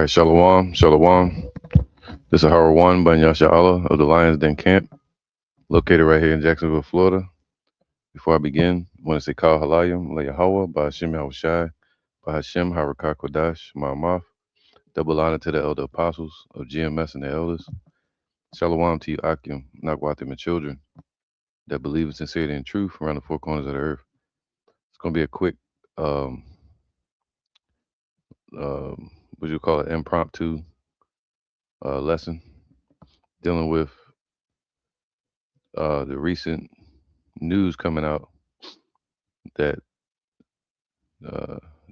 right, Shalom, Shalom. This is FR0M, Banya Allah of the Lions Den Camp, located right here in Jacksonville, Florida. Before I begin, I want to say Kal Halayim, Layahawa, Bahashim Yahushai, Bahashim Harakah Kodash, Ma'amaf. Double honor to the elder apostles of GMS and the elders. Shalom to you, Akim, Nakwatim, and children that believe in sincerity and truth around the four corners of the earth. It's going to be a quick, um, what do you call it, impromptu lesson dealing with the recent news coming out that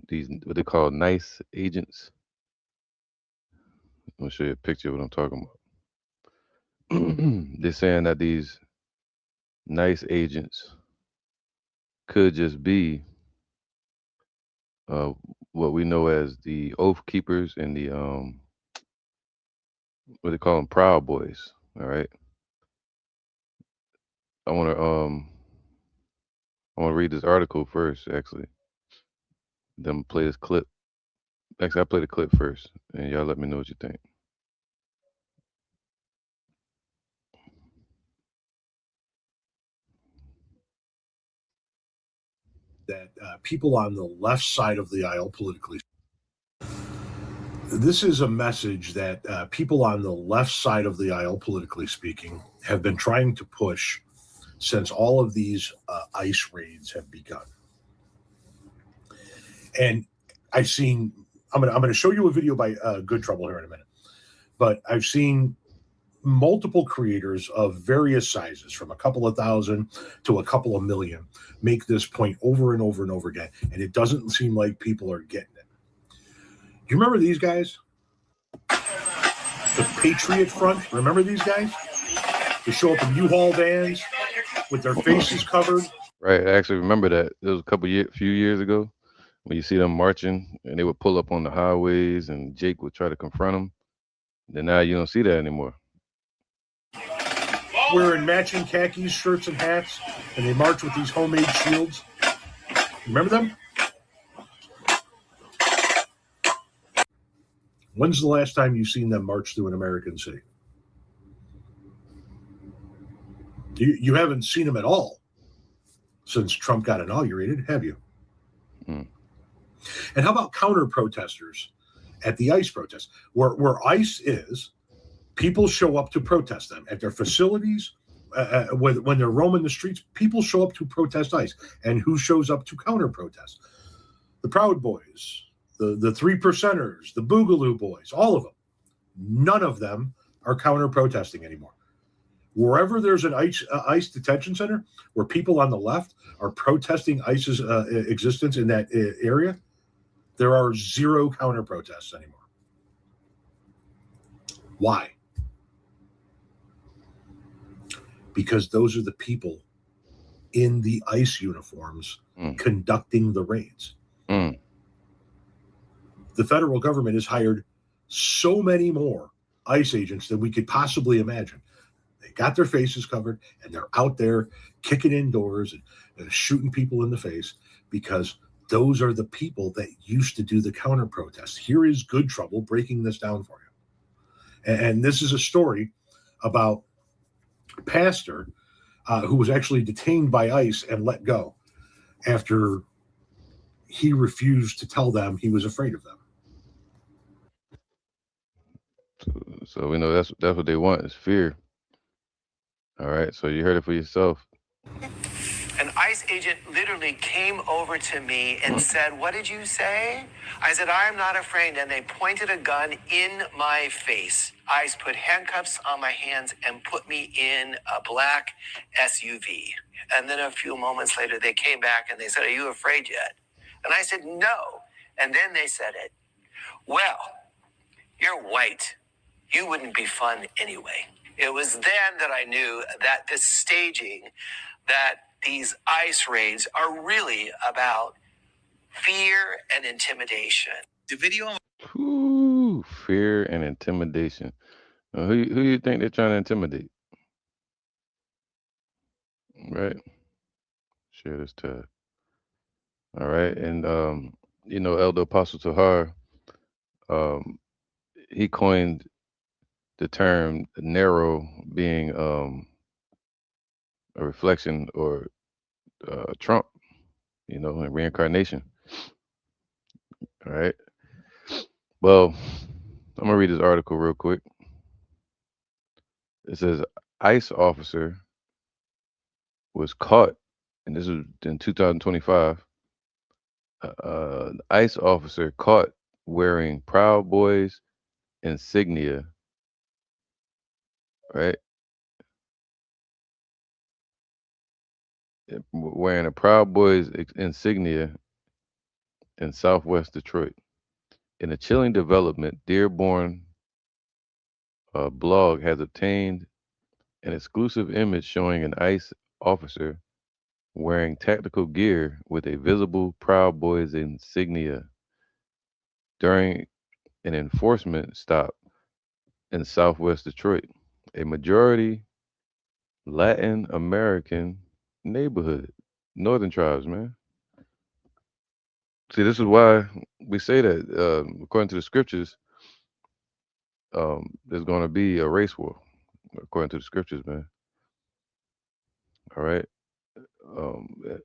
these what they call nice agents. I'm gonna show you a picture of what I'm talking about. They're saying that these nice agents could just be uh, what we know as the oath keepers and the what they call them, proud boys. All right. I want to read this article first. Actually, then play this clip. Actually, I play the clip first, and y'all let me know what you think. That people on the left side of the aisle politically, this is a message that people on the left side of the aisle politically speaking have been trying to push since all of these ICE raids have begun. And I've seen, I'm gonna show you a video by Good Trouble here in a minute, but I've seen multiple creators of various sizes, from a couple of thousand to a couple of million, make this point over and over and over again, and it doesn't seem like people are getting it. Do you remember these guys? The Patriot Front. Remember these guys? They show up in U-Haul vans with their faces covered. Right. I actually remember that. It was a few years ago when you see them marching and they would pull up on the highways and Jake would try to confront them. Then now you don't see that anymore. Wearing matching khakis, shirts, and hats, and they march with these homemade shields. Remember them? When's the last time you've seen them march through an American city? You haven't seen them at all since Trump got inaugurated, have you? Mm. And how about counter-protesters at the ICE protests? Where ICE is, people show up to protest them. At their facilities, when they're roaming the streets, people show up to protest ICE. And who shows up to counter-protest? The Proud Boys, the Three Percenters, the Boogaloo Boys, all of them. None of them are counter-protesting anymore. Wherever there's an ICE detention center where people on the left are protesting ICE's existence in that area, there are zero counter-protests anymore. Why? Because those are the people in the ICE uniforms conducting the raids. The federal government has hired so many more ICE agents than we could possibly imagine. They got their faces covered, and they're out there kicking in doors and shooting people in the face, because those are the people that used to do the counter-protests. Here is Good Trouble breaking this down for you. And this is a story about a pastor who was actually detained by ICE and let go after he refused to tell them he was afraid of them. So we know that's what they want, is fear. All right, so you heard it for yourself. An ICE agent literally came over to me and said, "What did you say?" I said, "I am not afraid." And they pointed a gun in my face. ICE put handcuffs on my hands and put me in a black SUV. And then a few moments later, they came back and they said, "Are you afraid yet?" And I said, "No." And then they said it. "Well, you're white. You wouldn't be fun anyway." It was then that I knew that this staging, that these ICE raids are really about fear and intimidation. The video. Ooh, fear and intimidation. Who you think they're trying to intimidate? Right. Share this tab. All right, and Elder Apostle Tahar, um, he coined the term narrow being a reflection or Trump, and reincarnation. All right. Well, I'm gonna read this article real quick. It says ICE officer was caught, and this was in 2025. ICE officer caught wearing Proud Boys insignia, right? Wearing a Proud Boys insignia in Southwest Detroit. In a chilling development, Dearborn blog has obtained an exclusive image showing an ICE officer wearing tactical gear with a visible Proud Boys insignia during an enforcement stop in Southwest Detroit, a majority Latin American neighborhood. Northern tribes, man. See, this is why we say that, according to the scriptures, there's going to be a race war, according to the scriptures, man. All right.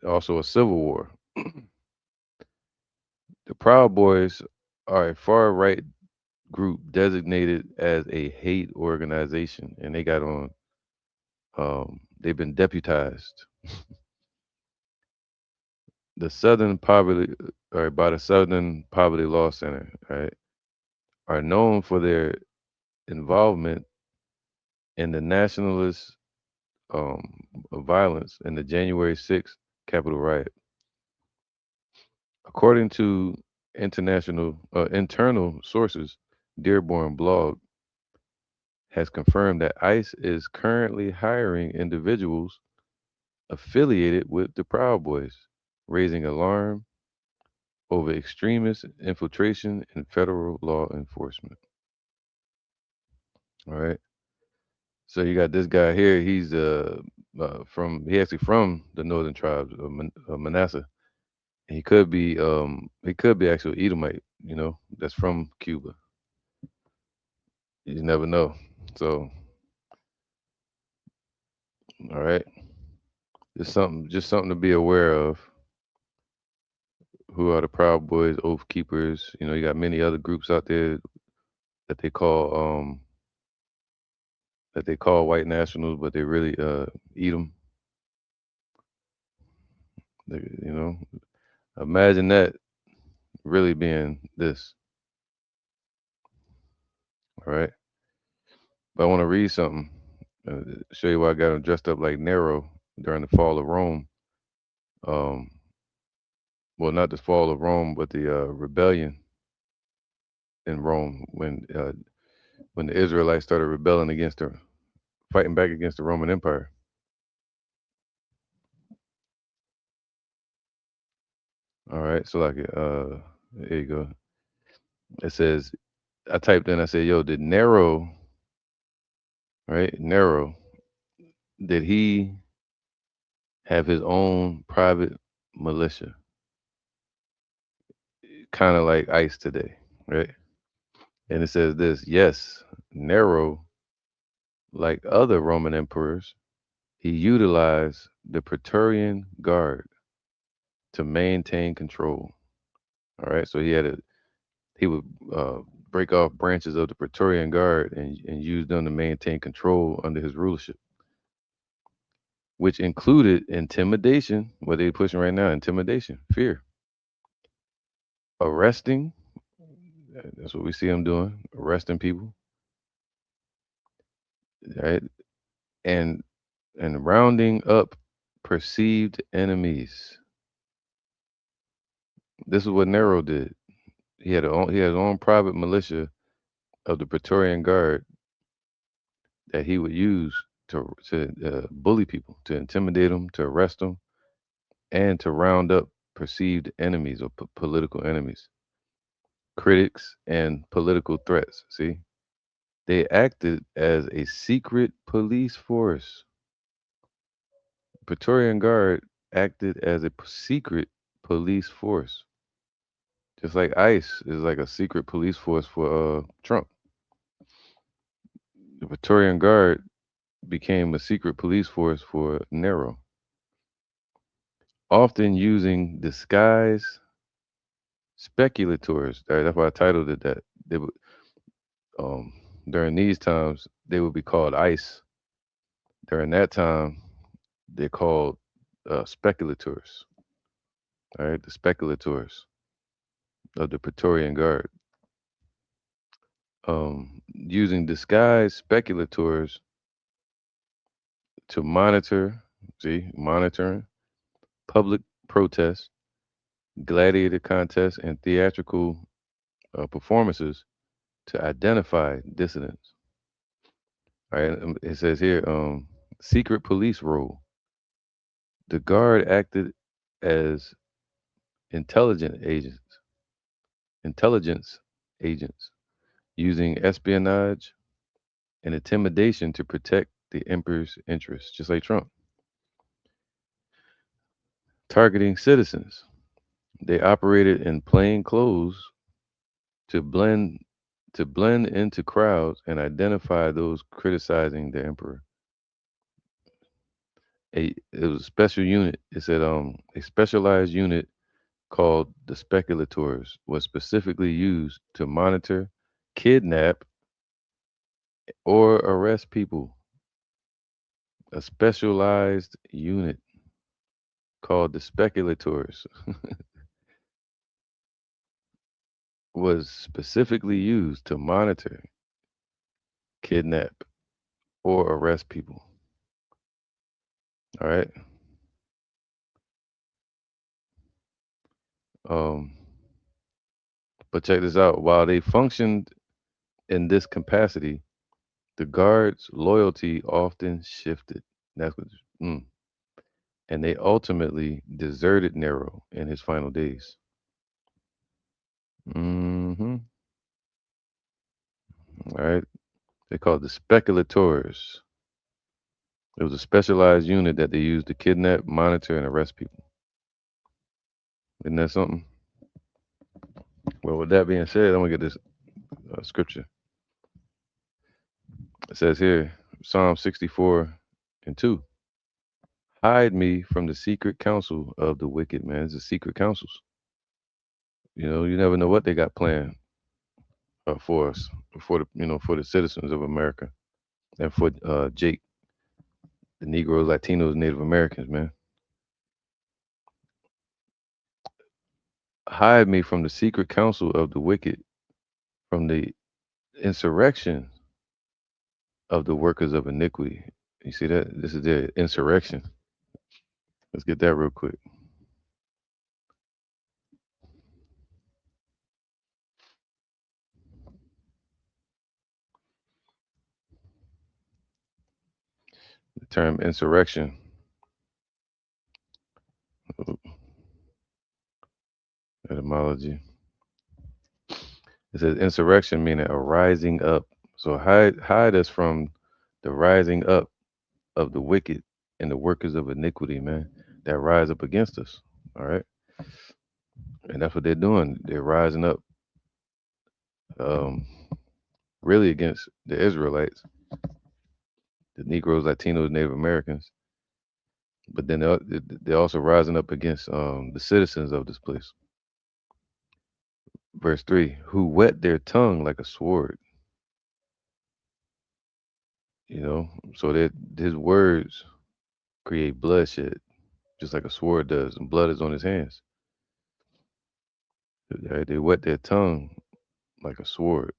Also, a civil war. The Proud Boys are a far right group designated as a hate organization, and they got on. They've been deputized. The Southern Poverty, or by the Southern Poverty Law Center, right, are known for their involvement in the nationalist violence in the January 6th Capitol riot. According to internal sources, Dearborn blog has confirmed that ICE is currently hiring individuals affiliated with the Proud Boys, raising alarm over extremist infiltration in federal law enforcement. All right. So you got this guy here. He's he actually from the northern tribes of Manasseh. He could be actually Edomite. That's from Cuba. You never know. So, all right, just something to be aware of. Who are the Proud Boys, Oath Keepers? You got many other groups out there that they call um that they call white nationals, but they really Edom. They, you know, imagine that really being this. All right, but I want to read something. Show you why I got him dressed up like Nero during the fall of Rome. Um, well, not the fall of Rome, but the rebellion in Rome when the Israelites started rebelling against her, fighting back against the Roman Empire. All right, so like here you go. It says I typed in. I said, "Yo, did Nero, right? Nero, did he have his own private militia, kind of like ICE today, right?" And it says this: Yes, Nero, like other Roman emperors, he utilized the Praetorian Guard to maintain control. All right, so he would break off branches of the Praetorian Guard and use them to maintain control under his rulership, which included intimidation. What they're pushing right now, intimidation, fear, arresting. That's what we see them doing, arresting people, right? And rounding up perceived enemies. This is what Nero did. He had his own private militia of the Praetorian Guard that he would use to bully people, to intimidate them, to arrest them, and to round up perceived enemies or political enemies, critics, and political threats. See, they acted as a secret police force. Praetorian Guard acted as a secret police force, just like ICE is like a secret police force for Trump. The Praetorian Guard became a secret police force for Nero, often using disguised speculators. That's why I titled it that. They would, um, during these times, they would be called ICE. During that time, they're called speculators. All right, the speculators of the Praetorian Guard. Using disguised speculators to monitoring public protests, gladiator contests, and theatrical performances to identify dissidents. All right, it says here, secret police role. The guard acted as intelligent agents, intelligence agents, using espionage and intimidation to protect the emperor's interests, just like Trump. Targeting citizens. They operated in plain clothes to blend into crowds and identify those criticizing the emperor. It was a special unit. It said a specialized unit called the speculators was specifically used to monitor, kidnap, or arrest people. A specialized unit called the speculators was specifically used to monitor, kidnap, or arrest people. All right. Um, but check this out. While they functioned in this capacity, the guards' loyalty often shifted. That's what, mm, and they ultimately deserted Nero in his final days. Hmm. All right. They called the speculators. It was a specialized unit that they used to kidnap, monitor, and arrest people. Isn't that something? Well, with that being said, I'm gonna get this scripture. It says here, Psalm 64 and 2. Hide me from the secret counsel of the wicked, man. It's the secret counsels. You know, you never know what they got planned for us, for for the citizens of America, and for Jake, the Negroes, Latinos, Native Americans, man. Hide me from the secret counsel of the wicked, from the insurrection of the workers of iniquity. You see that? This is the insurrection. Let's get that real quick. The term insurrection, etymology. It says insurrection meaning a rising up. So hide us from the rising up of the wicked and the workers of iniquity, man, that rise up against us. All right. And that's what they're doing. They're rising up um, really against the Israelites, the Negroes, Latinos, Native Americans. But then they're also rising up against the citizens of this place. Verse 3, who wet their tongue like a sword, you know, so that his words create bloodshed, just like a sword does, and blood is on his hands. They wet their tongue like a sword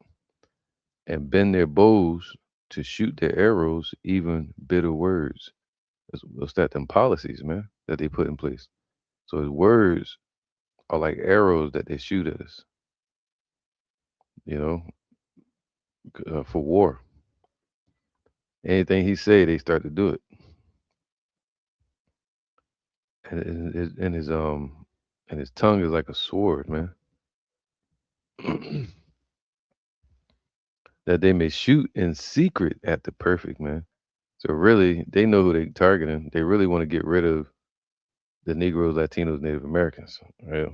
and bend their bows to shoot their arrows, even bitter words. What's that? Them policies, man, that they put in place. So his words are like arrows that they shoot at us, you know, for war. Anything he say, they start to do it. And his tongue is like a sword, man. That they may shoot in secret at the perfect, man. So really, they know who they targeting. They really want to get rid of the Negroes, Latinos, Native Americans, right?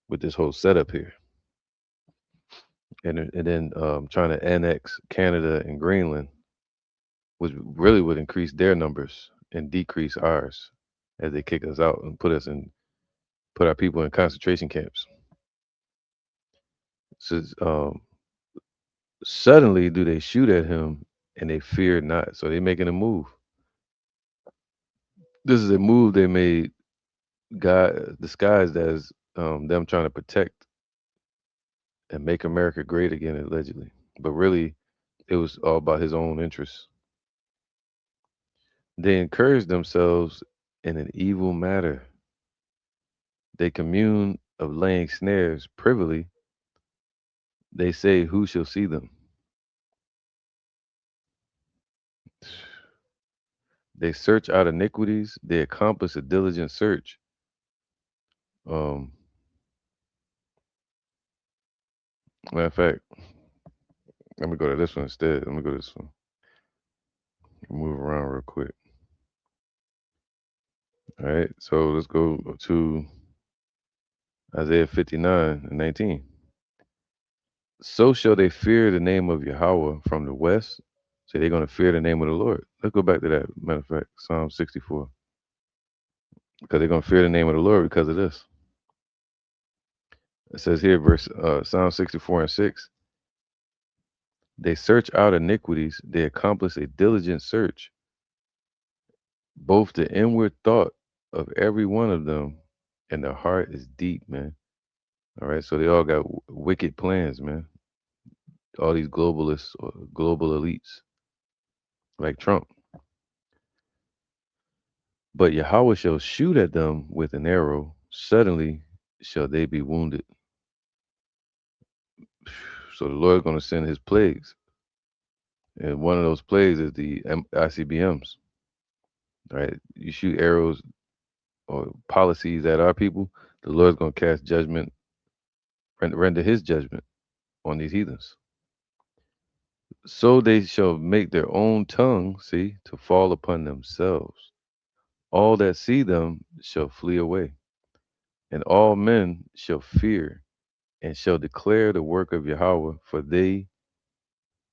With this whole setup here, and then trying to annex Canada and Greenland. which really would increase their numbers and decrease ours as they kick us out and put our people in concentration camps. So suddenly do they shoot at him and they fear not. So they're making a move. This is a move they made, God disguised as them trying to protect and make America great again, allegedly. But really, it was all about his own interests. They encourage themselves in an evil matter. They commune of laying snares privily. They say, who shall see them? They search out iniquities. They accomplish a diligent search. Um, Matter of fact, let me go to this one instead. Let me go to this one. Move around real quick. All right, so let's go to Isaiah 59:19. So shall they fear the name of Yahweh from the west. So they're going to fear the name of the Lord. Let's go back to that. Matter of fact, Psalm 64. Because they're going to fear the name of the Lord because of this. It says here, Psalm 64:6. They search out iniquities. They accomplish a diligent search. Both the inward thought of every one of them and the heart is deep, man. All right. So they all got wicked plans, man. All these globalists or global elites like Trump. But Yahweh shall shoot at them with an arrow. Suddenly shall they be wounded. So the Lord is going to send his plagues. And one of those plagues is the ICBMs. Right? You shoot arrows or policies at our people, the Lord's going to cast judgment, render his judgment on these heathens. So they shall make their own tongue, see, to fall upon themselves. All that see them shall flee away, and all men shall fear and shall declare the work of Yahweh, for they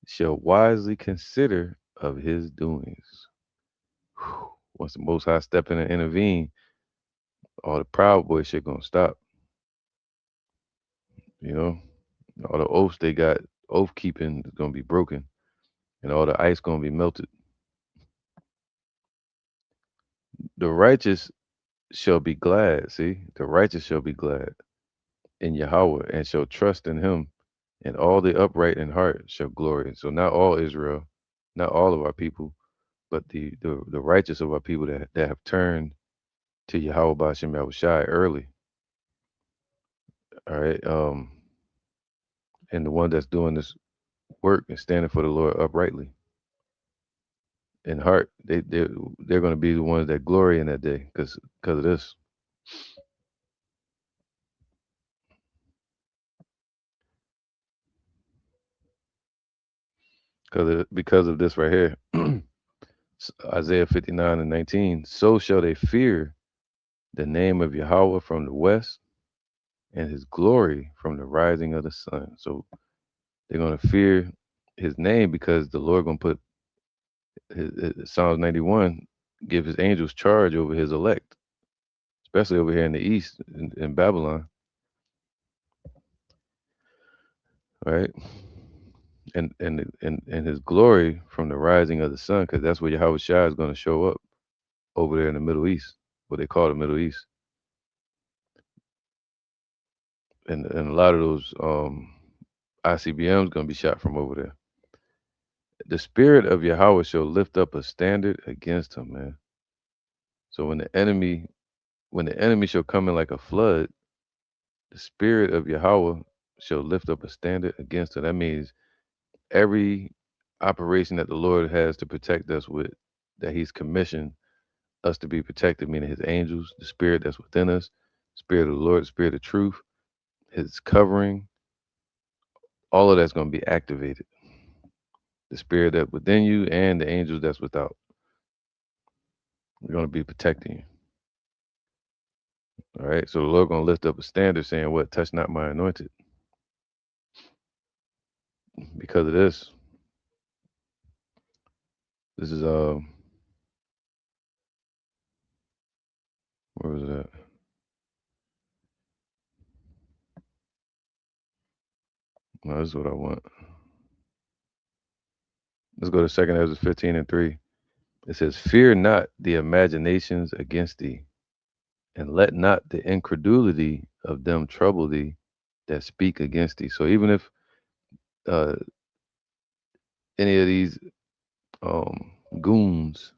shall wisely consider of his doings. Whew. Once the Most High step in and intervene, all the proud boy shit gonna stop. You know, all the oaths they got, oath keeping is gonna be broken, and all the ice gonna be melted. The righteous shall be glad. See, the righteous shall be glad in Yahweh and shall trust in him, and all the upright in heart shall glory. So not all Israel, not all of our people, but the righteous of our people that have turned to Yahweh Bashem Yahushai early. All right. And the one that's doing this work and standing for the Lord uprightly in heart, they're going to be the ones that glory in that day because of this. Because of this right here. Isaiah 59:19. So shall they fear the name of Yahweh from the west and his glory from the rising of the sun. So they're going to fear his name because the Lord going to put Psalms 91, give his angels charge over his elect, especially over here in the east in Babylon, right? And his glory from the rising of the sun, because that's where Yahweh Shai is going to show up over there in the Middle East, what they call the Middle East. And a lot of those ICBMs going to be shot from over there. The spirit of Yahweh shall lift up a standard against him, man. So when the enemy shall come in like a flood, the spirit of Yahweh shall lift up a standard against him. That means every operation that the Lord has to protect us with, that he's commissioned us to be protected, meaning his angels, the spirit that's within us, spirit of the Lord, spirit of truth, his covering, all of that's going to be activated. The spirit that's within you and the angels that's without. We're going to be protecting you. All right. So the Lord going to lift up a standard saying, what? Touch not my anointed. Because of this. This is where was that? No, this is what I want. Let's go to 2 Ezra 15:3. It says, "Fear not the imaginations against thee, and let not the incredulity of them trouble thee that speak against thee." So even if uh, any of these goons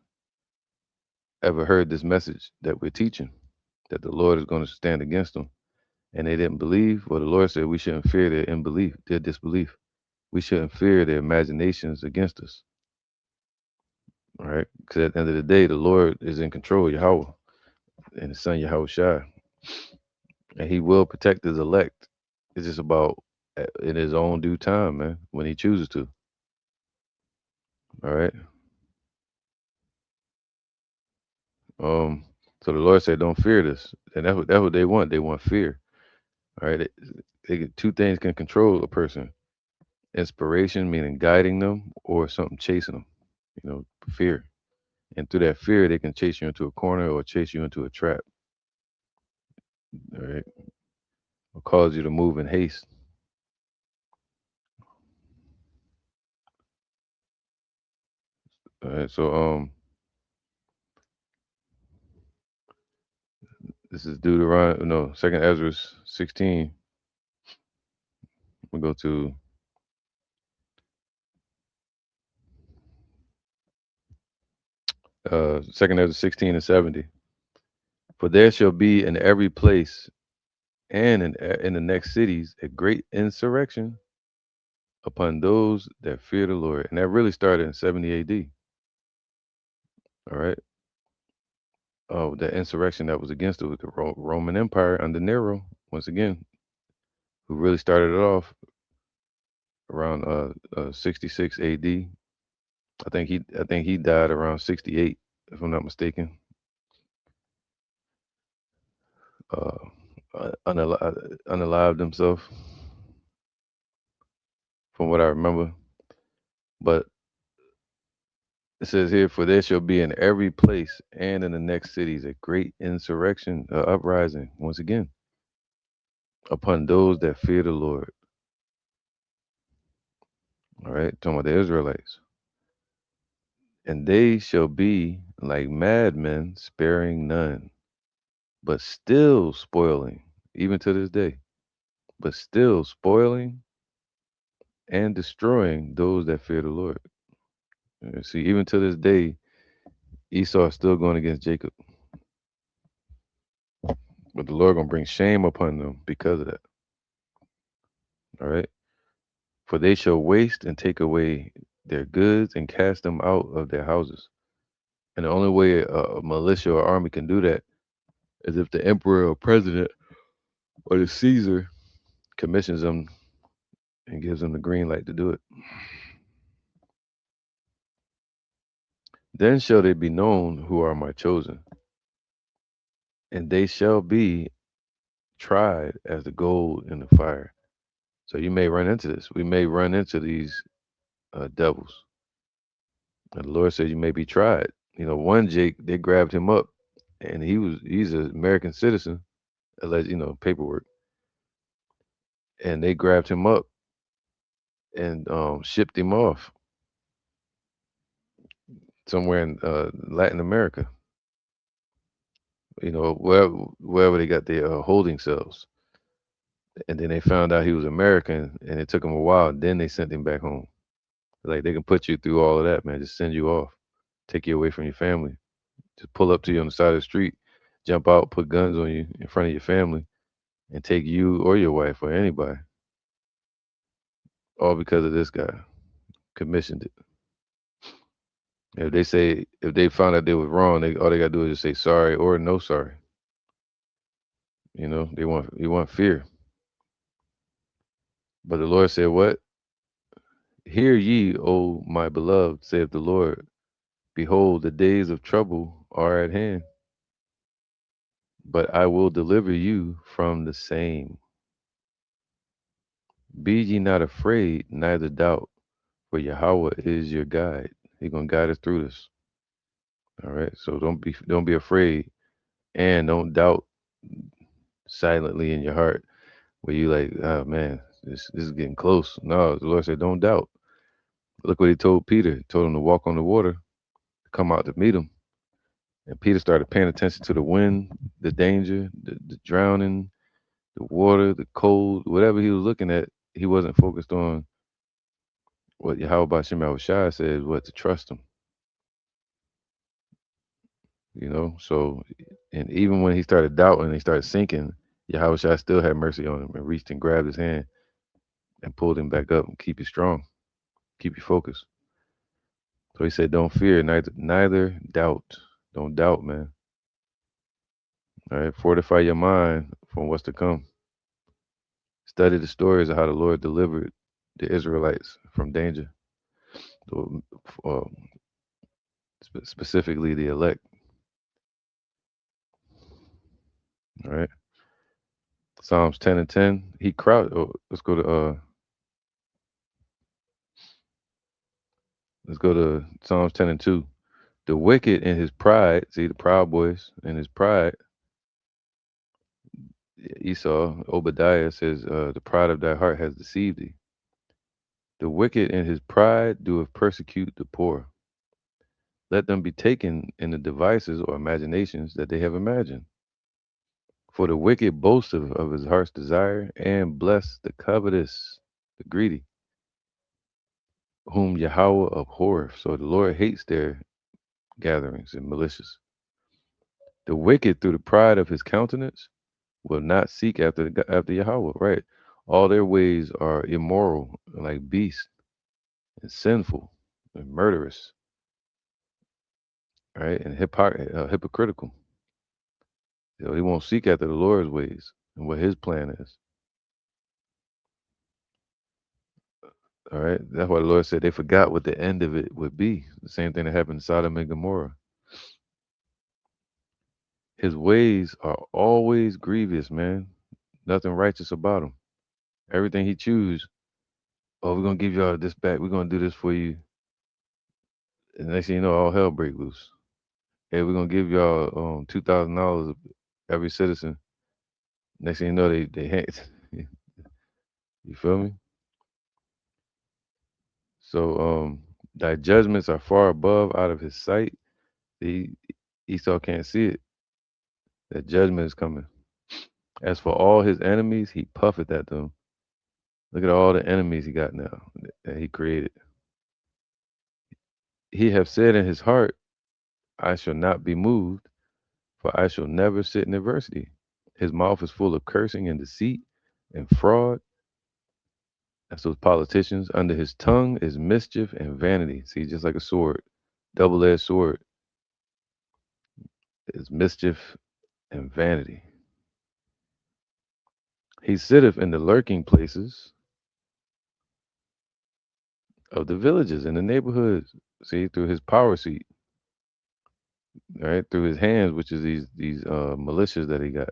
ever heard this message that we're teaching, that the Lord is going to stand against them, and they didn't believe, well, the Lord said we shouldn't fear their unbelief, their disbelief. We shouldn't fear their imaginations against us. All right, because at the end of the day, the Lord is in control, Yahweh, and His Son Yahweh Shai, and He will protect His elect. It's just about in His own due time, man, when He chooses to. All right. So the Lord said, "Don't fear this," and that's what they want. They want fear. All right. Two things can control a person: inspiration, meaning guiding them, or something chasing them. Fear. And through that fear, they can chase you into a corner or chase you into a trap. All right. Or cause you to move in haste. All right. So this is Deuteronomy. No, 2 Ezra 16. We go to 2 Ezra 16:70. For there shall be in every place and in the next cities a great insurrection upon those that fear the Lord. And that really started in 70 AD. All right. Oh, that insurrection that was against the Roman Empire under Nero, once again, who really started it off around 66 AD. I think he died around 68, if I'm not mistaken. Uh, unalived himself, from what I remember. But it says here, "For there shall be in every place and in the next cities a great insurrection, uprising, once again, upon those that fear the Lord." All right, talking about the Israelites. "And they shall be like madmen, sparing none, but still spoiling, even to this day, but still spoiling and destroying those that fear the Lord." See, even to this day, Esau is still going against Jacob, but the Lord gonna bring shame upon them because of that. All right. "For they shall waste and take away their goods and cast them out of their houses." And the only way a militia or army can do that is if the emperor or president or the Caesar commissions them and gives them the green light to do it. "Then shall they be known who are my chosen, and they shall be tried as the gold in the fire." So you may run into this. We may run into these devils. And the Lord said you may be tried. One Jake, they grabbed him up, and he's an American citizen, alleged, paperwork, and they grabbed him up and shipped him off somewhere in Latin America. Wherever they got their holding cells, and then they found out he was American, and it took him a while. Then they sent him back home. Like, they can put you through all of that, man. Just send you off, take you away from your family, just pull up to you on the side of the street, jump out, put guns on you in front of your family, and take you or your wife or anybody, all because of this guy commissioned it. If they found out they was wrong, all they gotta do is just say sorry or no sorry. They want fear. But the Lord said, "What? Hear ye, O my beloved, saith the Lord. Behold, the days of trouble are at hand, but I will deliver you from the same. Be ye not afraid, neither doubt, for Yahweh is your guide." He's gonna guide us through this. All right. So don't be afraid, and don't doubt silently in your heart where you like, oh man, this is getting close. No, the Lord said, don't doubt. Look what he told Peter. He told him to walk on the water, to come out to meet him. And Peter started paying attention to the wind, the danger, the drowning, the water, the cold, whatever he was looking at. He wasn't focused on what Yahweh Shem Shai said, what to trust him. So, and even when he started doubting, he started sinking, Yahweh Shai still had mercy on him and reached and grabbed his hand and pulled him back up and keep you strong, keep you focused. So he said, don't fear, neither doubt. Don't doubt, man. All right, fortify your mind from what's to come. Study the stories of how the Lord delivered the Israelites from danger, uh, specifically the elect. All right, Psalms 10 and 10. He crouched. Oh, let's go to Psalms 10 and 2. The wicked in his pride, see the proud boys in his pride. Esau, Obadiah says, the pride of thy heart has deceived thee. The wicked in his pride doeth persecute the poor. Let them be taken in the devices or imaginations that they have imagined. For the wicked boasteth of his heart's desire, and bless the covetous, the greedy, whom Yahweh abhorreth. So the Lord hates their gatherings and malicious. The wicked, through the pride of his countenance, will not seek after Yahweh. Right, all their ways are immoral, like beasts, and sinful, and murderous. Right, and hypocritical. He won't seek after the Lord's ways and what His plan is. All right, that's why the Lord said they forgot what the end of it would be. The same thing that happened to Sodom and Gomorrah. His ways are always grievous, man. Nothing righteous about him. Everything he choose. Oh, we're gonna give y'all this back. We're gonna do this for you. And next thing you know, all hell break loose. Hey, we're gonna give y'all $2,000 every citizen. Next thing you know, they hate. You feel me? So thy judgments are far above out of his sight. The Esau can't see it. That judgment is coming. As for all his enemies, he puffeth at them. Look at all the enemies he got now that he created. He have said in his heart, I shall not be moved, for I shall never sit in adversity. His mouth is full of cursing and deceit and fraud. That's those politicians. Under his tongue is mischief and vanity. See, just like a sword, double-edged sword is mischief and vanity. He sitteth in the lurking places of the villages and the neighborhoods. See, through his power seat, right? Through his hands, which is these militias that he got.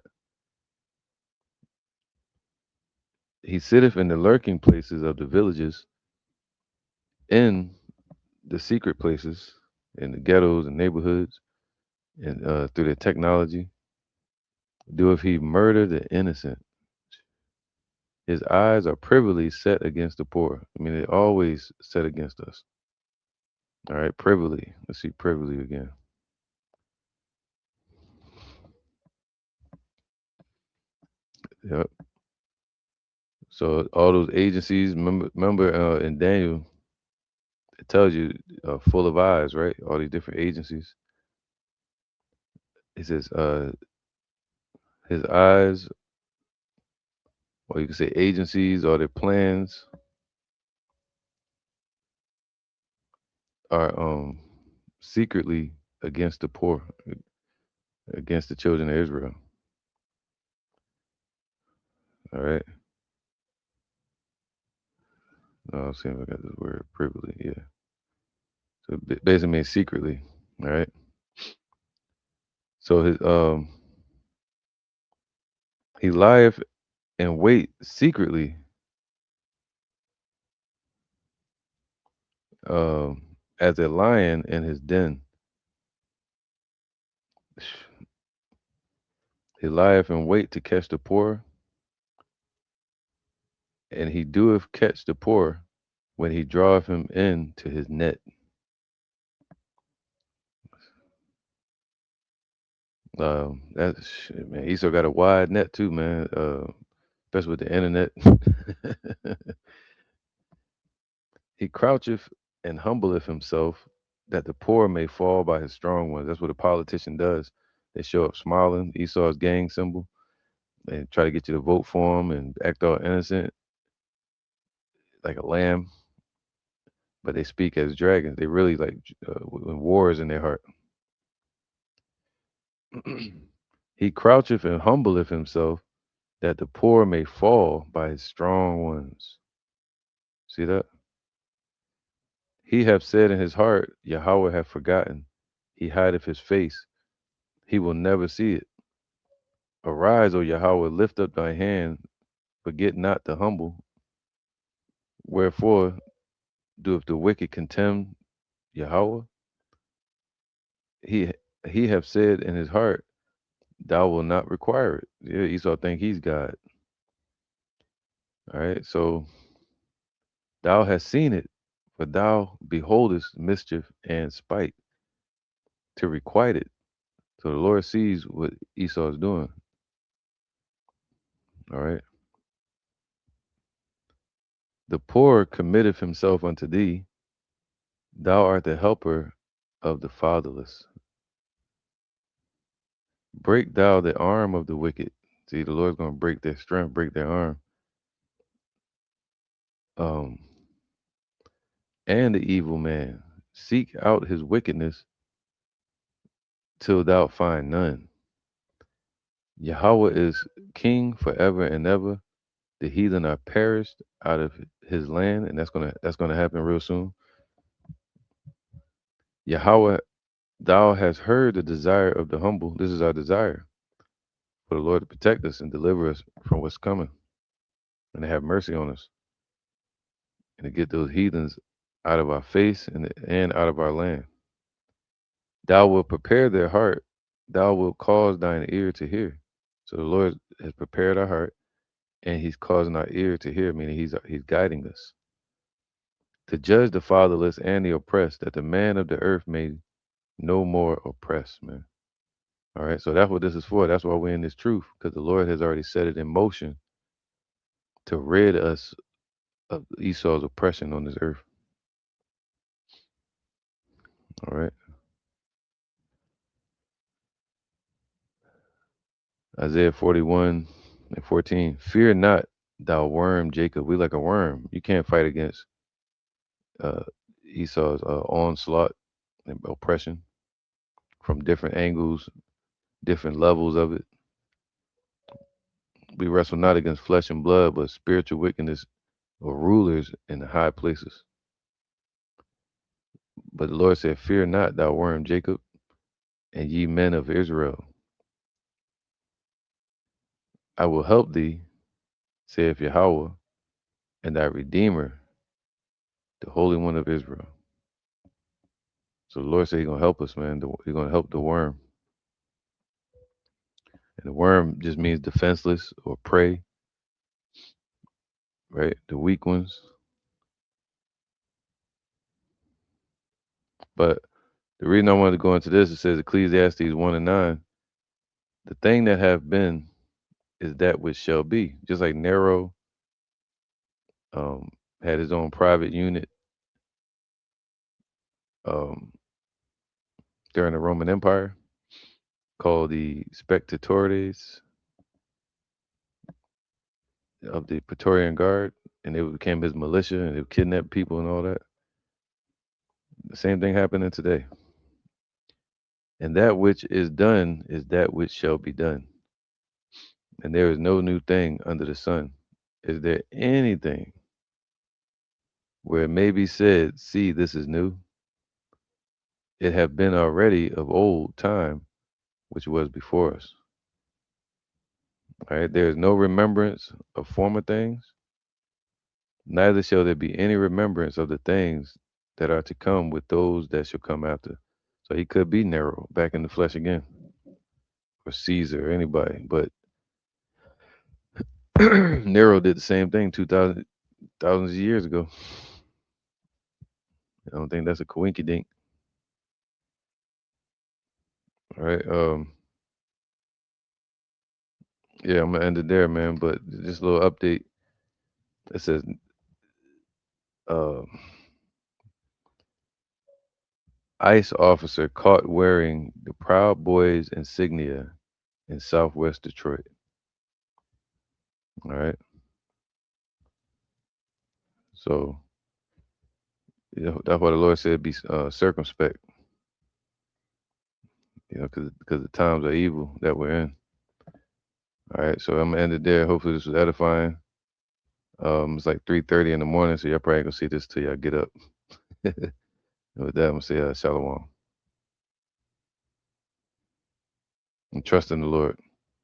He sitteth in the lurking places of the villages, in the secret places, in the ghettos and neighborhoods, and through the technology. Doeth he murder the innocent? His eyes are privily set against the poor. I mean, they always set against us. All right, privily. Let's see privily again. Yep. So all those agencies, remember in Daniel, it tells you full of eyes, right? All these different agencies. It says his eyes, or you can say agencies, or their plans are secretly against the poor, against the children of Israel. All right. No, I'm seeing if I got this word privily. Yeah. So it basically means secretly. All right. So he lieth and wait secretly, um as a lion in his den. He lieth in wait to catch the poor, and he doeth catch the poor when he draweth him in to his net. That's shit, man. Esau got a wide net too, man. Especially with the internet. He croucheth and humbleth himself, that the poor may fall by his strong ones. That's what a politician does. They show up smiling, Esau's gang symbol, and try to get you to vote for him and act all innocent, like a lamb. But they speak as dragons. They really like wars in their heart. He croucheth and humbleth himself, that the poor may fall by his strong ones. See that? He hath said in his heart, Yahweh hath forgotten. He hideth his face. He will never see it. Arise, O Yahweh, lift up thy hand, forget not the humble. Wherefore doeth the wicked contemn Yahweh? He he have said in his heart, thou wilt not require it. Yeah, Esau think he's God. All right, so thou hast seen it, for thou beholdest mischief and spite to requite it. So the Lord sees what Esau is doing. All right. The poor committeth himself unto thee. Thou art the helper of the fatherless. Break thou the arm of the wicked. See, the Lord's going to break their strength, break their arm. Um, and the evil man. Seek out his wickedness till thou find none. Yahweh is king forever and ever. The heathen are perished out of his land, and that's gonna happen real soon. Yahweh, thou hast heard the desire of the humble. This is our desire for the Lord to protect us and deliver us from what's coming, and to have mercy on us, and to get those heathens out of our face and out of our land. Thou wilt prepare their heart. Thou wilt cause thine ear to hear. So the Lord has prepared our heart, and He's causing our ear to hear, meaning He's guiding us to judge the fatherless and the oppressed, that the man of the earth may no more oppress, man. All right, so that's what this is for. That's why we're in this truth, because the Lord has already set it in motion to rid us of Esau's oppression on this earth. All right. Isaiah 41:14. Fear not, thou worm Jacob. We like a worm. You can't fight against uh, Esau's onslaught and oppression from different angles, different levels of it. We wrestle not against flesh and blood, but spiritual wickedness or rulers in the high places. But the Lord said, Fear not, thou worm Jacob, and ye men of Israel. I will help thee, saith Yahweh, and thy Redeemer, the Holy One of Israel. So the Lord said He's gonna help us, man. He's gonna help the worm. And the worm just means defenseless or prey, right? The weak ones. But the reason I wanted to go into this, it says Ecclesiastes 1:9, the thing that have been is that which shall be. Just like Nero um, had his own private unit um, during the Roman Empire called the Spectatores of the Praetorian Guard, and it became his militia, and they would kidnap people and all that. The same thing happening today. And that which is done is that which shall be done. And there is no new thing under the sun. Is there anything where it may be said, see, this is new? It have been already of old time, which was before us. All right, there is no remembrance of former things, neither shall there be any remembrance of the things that are to come with those that shall come after. So he could be Nero back in the flesh again, or Caesar, or anybody. But Nero did the same thing thousands of years ago. I don't think that's a coinky dink. All right. Yeah, I'm gonna end it there, man. But just a little update. It says uh, ICE officer caught wearing the Proud Boys insignia in Southwest Detroit. All right. So that's why the Lord said be circumspect. Because the times are evil that we're in. All right. So I'm gonna end it there. Hopefully this was edifying. It's like 3:30 in the morning, so y'all probably ain't gonna see this till y'all get up. And with that, I'm gonna say shalom and trust in the Lord.